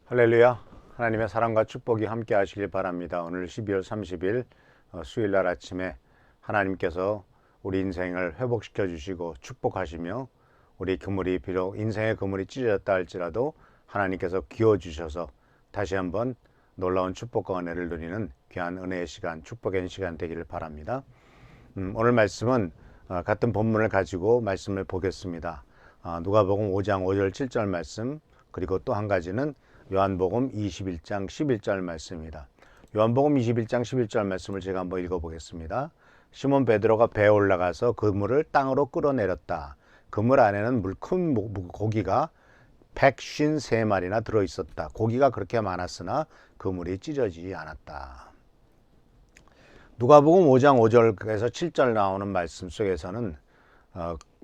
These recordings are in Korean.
할렐루야. 하나님의 사랑과 축복이 함께 하시길 바랍니다. 오늘 12월 30일 수요일 날 아침에 하나님께서 우리 인생을 회복시켜 주시고 축복하시며 우리 그물이 비록 인생의 그물이 찢어졌다 할지라도 하나님께서 기워 주셔서 다시 한번 놀라운 축복과 은혜를 누리는 귀한 은혜의 시간, 축복의 시간 되기를 바랍니다. 오늘 말씀은 같은 본문을 가지고 말씀을 보겠습니다. 누가복음 5장 5절 7절 말씀, 그리고 또 한 가지는 요한복음 21장 11절 말씀입니다. 요한복음 21장 11절 말씀을 제가 한번 읽어보겠습니다. 시몬 베드로가 배에 올라가서 그물을 땅으로 끌어내렸다. 그물 안에는 큰 고기가 153마리나 들어있었다. 고기가 그렇게 많았으나 그물이 찢어지지 않았다. 누가복음 5장 5절에서 7절 나오는 말씀 속에서는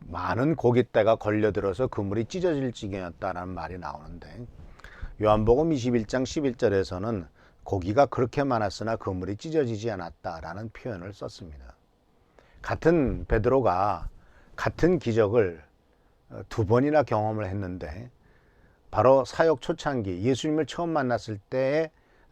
많은 고깃대가 걸려들어서 그물이 찢어질 지경이었다는 말이 나오는데, 요한복음 21장 11절에서는 고기가 그렇게 많았으나 그물이 찢어지지 않았다라는 표현을 썼습니다. 같은 베드로가 같은 기적을 두 번이나 경험을 했는데, 바로 사역 초창기 예수님을 처음 만났을 때의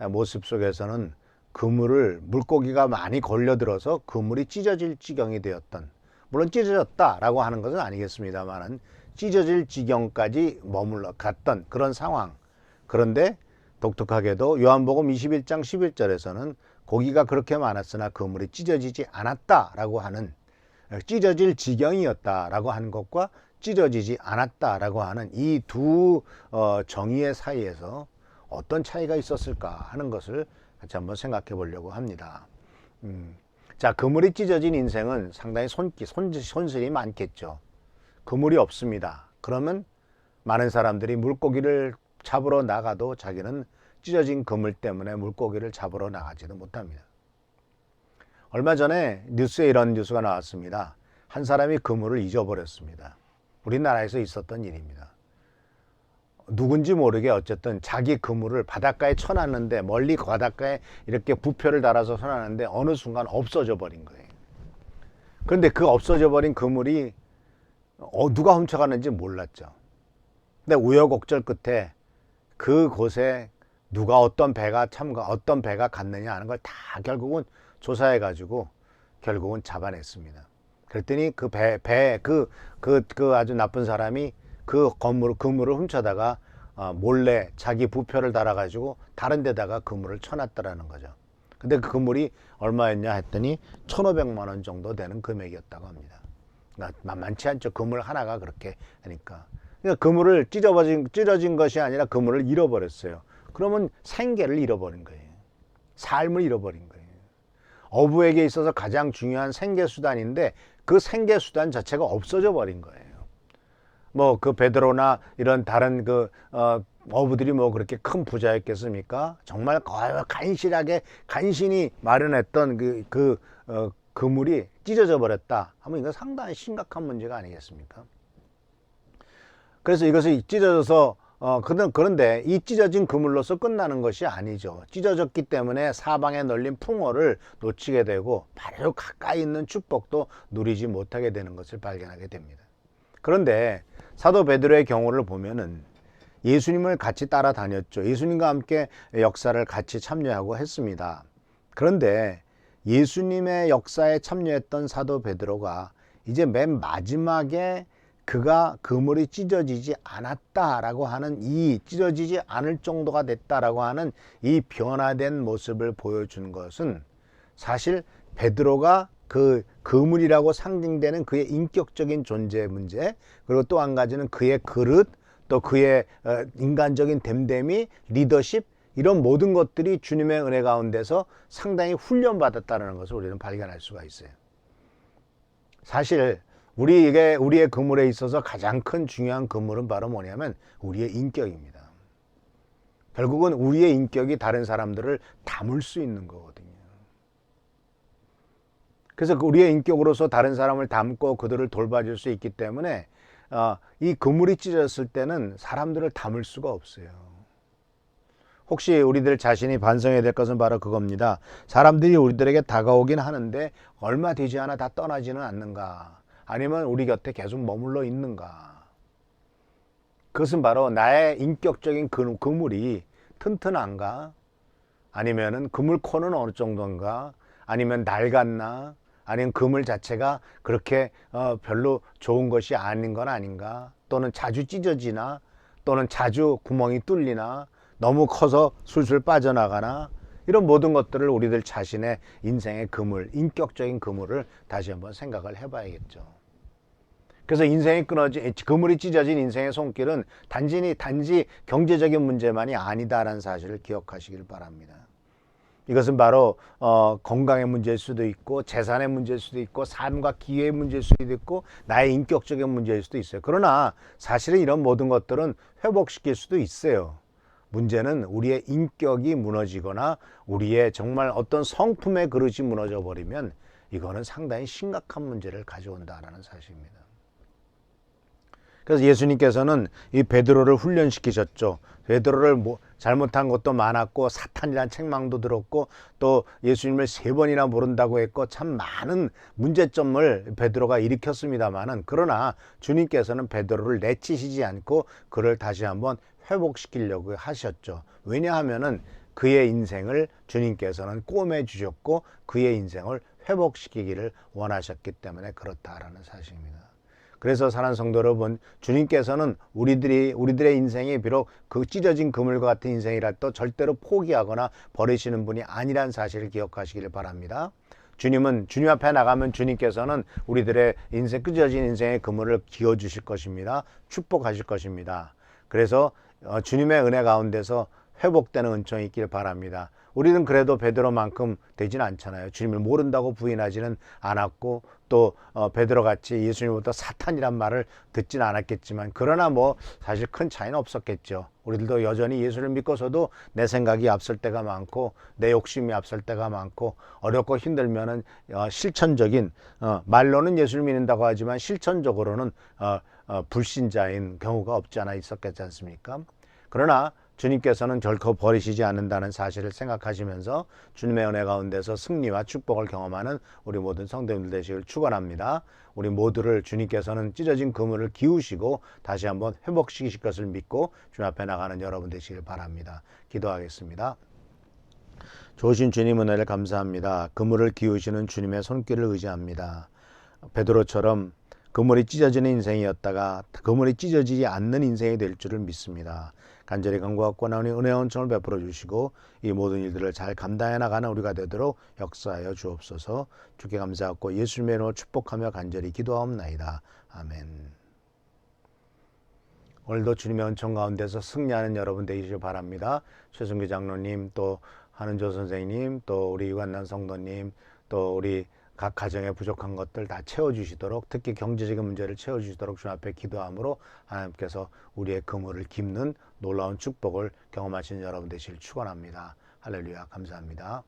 모습 속에서는 그물을 물고기가 많이 걸려들어서 그물이 찢어질 지경이 되었던, 물론 찢어졌다라고 하는 것은 아니겠습니다만은 찢어질 지경까지 머물러 갔던 그런 상황. 그런데 독특하게도 요한복음 21장 11절에서는 고기가 그렇게 많았으나 그물이 찢어지지 않았다라고 하는, 찢어질 지경이었다라고 하는 것과 찢어지지 않았다라고 하는 이 두 정의의 사이에서 어떤 차이가 있었을까 하는 것을 같이 한번 생각해 보려고 합니다. 자, 그물이 찢어진 인생은 상당히 손실이 많겠죠. 그물이 없습니다. 그러면 많은 사람들이 물고기를 잡으러 나가도 자기는 찢어진 그물 때문에 물고기를 잡으러 나가지도 못합니다. 얼마 전에 뉴스에 이런 뉴스가 나왔습니다. 한 사람이 그물을 잊어버렸습니다. 우리나라에서 있었던 일입니다. 누군지 모르게 어쨌든 자기 그물을 바닷가에 쳐놨는데, 멀리 바닷가에 이렇게 부표를 달아서 쳐놨는데 어느 순간 없어져 버린 거예요. 그런데 그 없어져 버린 그물이 누가 훔쳐갔는지 몰랐죠. 근데 우여곡절 끝에 그곳에 누가 어떤 배가 갔느냐 하는 걸 다 결국은 조사해 가지고 결국은 잡아냈습니다. 그랬더니 그 아주 나쁜 사람이 그 그물을 훔쳐다가 몰래 자기 부표를 달아 가지고 다른 데다가 그물을 쳐놨다라는 거죠. 근데 그 그물이 얼마였냐 했더니 1,500만 원 정도 되는 금액이었다고 합니다. 그러니까 만만치 않죠. 그물 하나가 그렇게 하니까. 그러니까 그물을 찢어진 것이 아니라 그물을 잃어버렸어요. 그러면 생계를 잃어버린 거예요. 삶을 잃어버린 거예요. 어부에게 있어서 가장 중요한 생계수단인데 그 생계수단 자체가 없어져 버린 거예요. 뭐 그 베드로나 이런 다른 어부들이 뭐 그렇게 큰 부자였겠습니까? 정말 간신히 마련했던 그물이 찢어져 버렸다 하면 이건 상당히 심각한 문제가 아니겠습니까? 그래서 이것이 찢어져서 그런데 이 찢어진 그물로서 끝나는 것이 아니죠. 찢어졌기 때문에 사방에 널린 풍어를 놓치게 되고 바로 가까이 있는 축복도 누리지 못하게 되는 것을 발견하게 됩니다. 그런데 사도 베드로의 경우를 보면은 예수님을 같이 따라다녔죠. 예수님과 함께 역사를 같이 참여하고 했습니다. 그런데 예수님의 역사에 참여했던 사도 베드로가 이제 맨 마지막에 그가 그물이 찢어지지 않았다라고 하는, 이 찢어지지 않을 정도가 됐다라고 하는 이 변화된 모습을 보여준 것은 사실 베드로가 그 그물이라고 상징되는 그의 인격적인 존재 문제, 그리고 또 한 가지는 그의 그릇, 또 그의 인간적인 됨됨이, 리더십, 이런 모든 것들이 주님의 은혜 가운데서 상당히 훈련받았다는 것을 우리는 발견할 수가 있어요. 사실 우리의 그물에 있어서 가장 큰 중요한 그물은 바로 뭐냐면 우리의 인격입니다. 결국은 우리의 인격이 다른 사람들을 담을 수 있는 거거든요. 그래서 우리의 인격으로서 다른 사람을 담고 그들을 돌봐줄 수 있기 때문에 이 그물이 찢어졌을 때는 사람들을 담을 수가 없어요. 혹시 우리들 자신이 반성해야 될 것은 바로 그겁니다. 사람들이 우리들에게 다가오긴 하는데 얼마 되지 않아 다 떠나지는 않는가? 아니면 우리 곁에 계속 머물러 있는가? 그것은 바로 나의 인격적인 그물이 튼튼한가? 아니면은 그물 코는 어느 정도인가? 아니면 낡았나? 아니면 그물 자체가 그렇게 별로 좋은 것이 아닌 건 아닌가? 또는 자주 찢어지나? 또는 자주 구멍이 뚫리나? 너무 커서 술술 빠져나가나? 이런 모든 것들을 우리들 자신의 인생의 그물, 인격적인 그물을 다시 한번 생각을 해봐야겠죠. 그래서 인생이 그물이 찢어진 인생의 손길은 단지 경제적인 문제만이 아니다라는 사실을 기억하시길 바랍니다. 이것은 바로 건강의 문제일 수도 있고, 재산의 문제일 수도 있고, 삶과 기회의 문제일 수도 있고, 나의 인격적인 문제일 수도 있어요. 그러나 사실은 이런 모든 것들은 회복시킬 수도 있어요. 문제는 우리의 인격이 무너지거나 우리의 정말 어떤 성품의 그릇이 무너져 버리면 이거는 상당히 심각한 문제를 가져온다는 사실입니다. 그래서 예수님께서는 이 베드로를 훈련시키셨죠. 베드로를 잘못한 것도 많았고 사탄이란 책망도 들었고 또 예수님을 3번이나 모른다고 했고 참 많은 문제점을 베드로가 일으켰습니다마는, 그러나 주님께서는 베드로를 내치시지 않고 그를 다시 한번 회복시키려고 하셨죠. 왜냐하면은 그의 인생을 주님께서는 꼬매 주셨고 그의 인생을 회복시키기를 원하셨기 때문에 그렇다라는 사실입니다. 그래서 사랑하는 성도 여러분, 주님께서는 우리들의 인생이 비록 그 찢어진 그물과 같은 인생이라도 절대로 포기하거나 버리시는 분이 아니라는 사실을 기억하시길 바랍니다. 주님 앞에 나가면 주님께서는 우리들의 찢어진 인생의 그물을 기어 주실 것입니다. 축복하실 것입니다. 그래서 주님의 은혜 가운데서 회복되는 은총이 있길 바랍니다. 우리는 그래도 베드로만큼 되지는 않잖아요. 주님을 모른다고 부인하지는 않았고 또 베드로같이 예수님부터 사탄이란 말을 듣지는 않았겠지만, 그러나 사실 큰 차이는 없었겠죠. 우리들도 여전히 예수를 믿고서도 내 생각이 앞설 때가 많고 내 욕심이 앞설 때가 많고 어렵고 힘들면은 실천적인 말로는 예수를 믿는다고 하지만 실천적으로는 불신자인 경우가 없지 않아 있었겠지 않습니까? 그러나 주님께서는 결코 버리시지 않는다는 사실을 생각하시면서 주님의 은혜 가운데서 승리와 축복을 경험하는 우리 모든 성도님들 되시길 축원합니다. 우리 모두를 주님께서는 찢어진 그물을 기우시고 다시 한번 회복시키실 것을 믿고 주님 앞에 나가는 여러분 되시길 바랍니다. 기도하겠습니다. 좋으신 주님 은혜를 감사합니다. 그물을 기우시는 주님의 손길을 의지합니다. 베드로처럼 그물이 찢어지는 인생이었다가 그물이 찢어지지 않는 인생이 될 줄을 믿습니다. 간절히 간구하고 나오니 은혜와 은총을 베풀어 주시고 이 모든 일들을 잘 감당해 나가는 우리가 되도록 역사하여 주옵소서. 주께 감사하고 예수님의 이름으로 축복하며 간절히 기도하옵나이다. 아멘. 오늘도 주님의 은총 가운데서 승리하는 여러분 되시길 바랍니다. 최승규 장로님, 또 한은조 선생님, 또 우리 유관난 성도님, 또 우리 각 가정에 부족한 것들 다 채워주시도록, 특히 경제적인 문제를 채워주시도록 주님 앞에 기도함으로 하나님께서 우리의 그물을 깁는 놀라운 축복을 경험하시는 여러분 되시길 축원합니다. 할렐루야. 감사합니다.